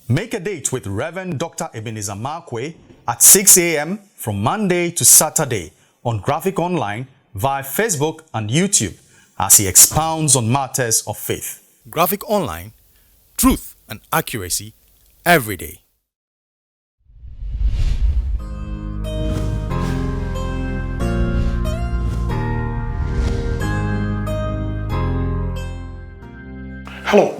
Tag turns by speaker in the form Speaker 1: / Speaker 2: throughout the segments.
Speaker 1: Make a date with Reverend Dr. Ebenezer Markwei at 6 a.m. from Monday to Saturday on Graphic Online via Facebook and YouTube as he expounds on matters of faith. Graphic Online, truth and accuracy every day.
Speaker 2: Hello.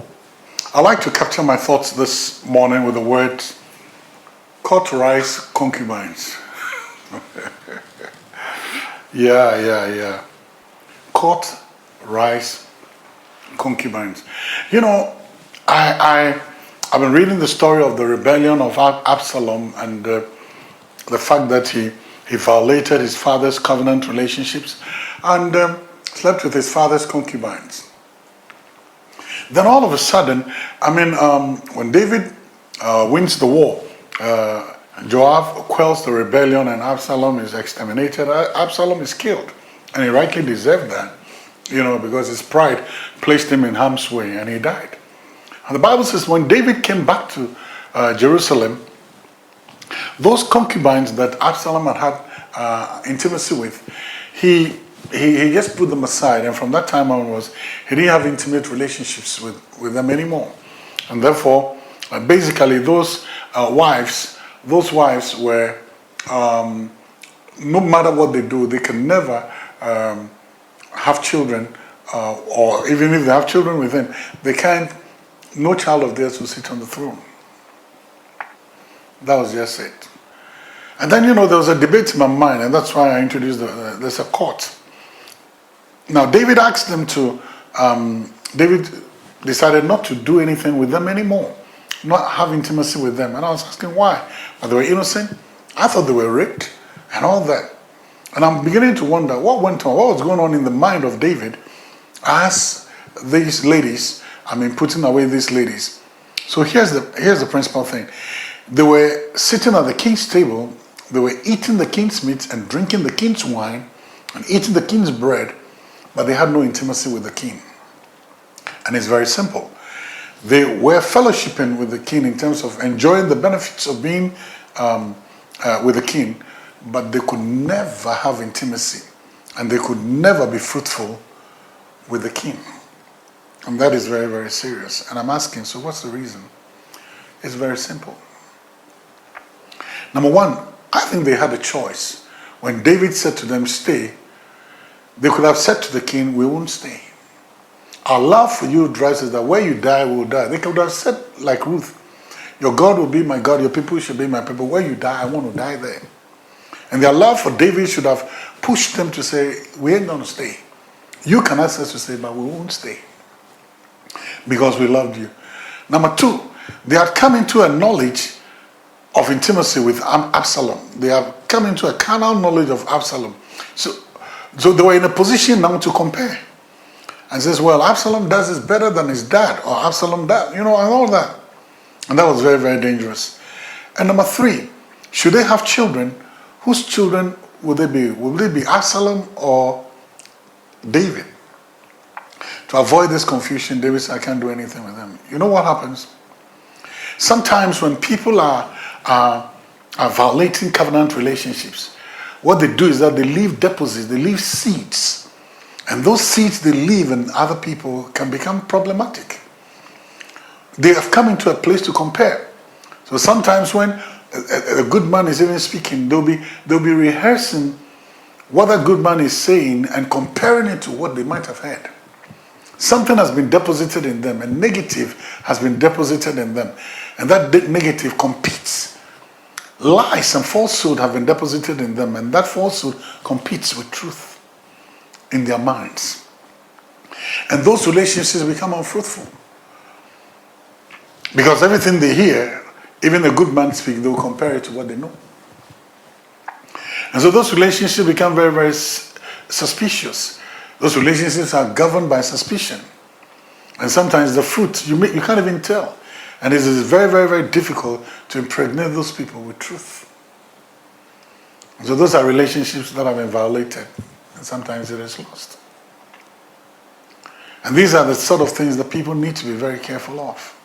Speaker 2: I'd like to capture my thoughts this morning with the word cauterize concubines. Yeah. Cauterize concubines. You know, I've been reading the story of the rebellion of Absalom and the fact that he violated his father's covenant relationships and slept with his father's concubines. Then all of a sudden, when David wins the war, Joab quells the rebellion and Absalom is exterminated. Absalom is killed. And he rightly deserved that, because his pride placed him in harm's way and he died. And the Bible says when David came back to Jerusalem, those concubines that Absalom had intimacy with, he just put them aside, and from that time onwards, he didn't have intimate relationships with them anymore. And therefore, basically, those wives were, no matter what they do, they can never have children, or even if they have children with him, no child of theirs will sit on the throne. That was just it. And then, there was a debate in my mind, and that's why I introduced there's a court. Now, David asked them David decided not to do anything with them anymore, not have intimacy with them. And I was asking why. But they were innocent. I thought they were raped and all that. And I'm beginning to wonder what went on, what was going on in the mind of David as these ladies, putting away these ladies. So here's the principal thing. They were sitting at the king's table, they were eating the king's meat and drinking the king's wine and eating the king's bread, but they had no intimacy with the king. And it's very simple. They were fellowshipping with the king in terms of enjoying the benefits of being with the king, but they could never have intimacy and they could never be fruitful with the king. And that is very, very serious. And I'm asking, so what's the reason? It's very simple. Number one, I think they had a choice. When David said to them, stay, they could have said to the king, we won't stay. Our love for you drives us that where you die, we will die. They could have said like Ruth, your God will be my God, your people should be my people. Where you die, I want to die there. And their love for David should have pushed them to say, we ain't going to stay. You can ask us to stay, but we won't stay. Because we loved you. Number two, they had come into a knowledge of intimacy with Absalom. They have come into a carnal knowledge of Absalom. So they were in a position now to compare. And says, well, Absalom does this better than his dad, or Absalom that, and all that. And that was very, very dangerous. And number three, should they have children? Whose children would they be? Will they be Absalom or David? To avoid this confusion, David said, I can't do anything with them. You know what happens? Sometimes when people are violating covenant relationships, what they do is that they leave deposits, they leave seeds. And those seeds they leave in other people can become problematic. They have come into a place to compare. So sometimes when a good man is even speaking, they'll be rehearsing what that good man is saying and comparing it to what they might have heard. Something has been deposited in them, a negative has been deposited in them, and that negative competes. Lies and falsehood have been deposited in them, and that falsehood competes with truth in their minds. And those relationships become unfruitful. Because everything they hear, even a good man speak, they will compare it to what they know. And so those relationships become very, very suspicious. Those relationships are governed by suspicion. And sometimes the fruit, you can't even tell. And it is very, very, very difficult to impregnate those people with truth. And so those are relationships that have been violated. And sometimes it is lost. And these are the sort of things that people need to be very careful of.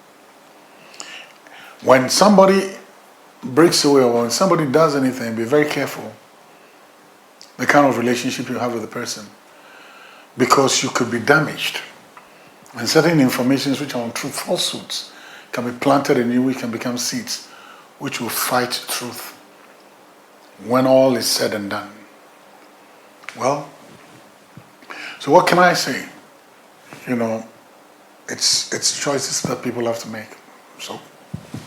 Speaker 2: When somebody breaks away or when somebody does anything, be very careful the kind of relationship you have with the person, because you could be damaged. And certain informations which are untrue, falsehoods, can be planted in you, which can become seeds, which will fight truth when all is said and done. Well, so what can I say? You know, it's choices that people have to make. So,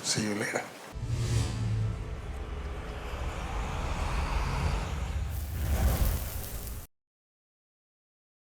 Speaker 2: see you later.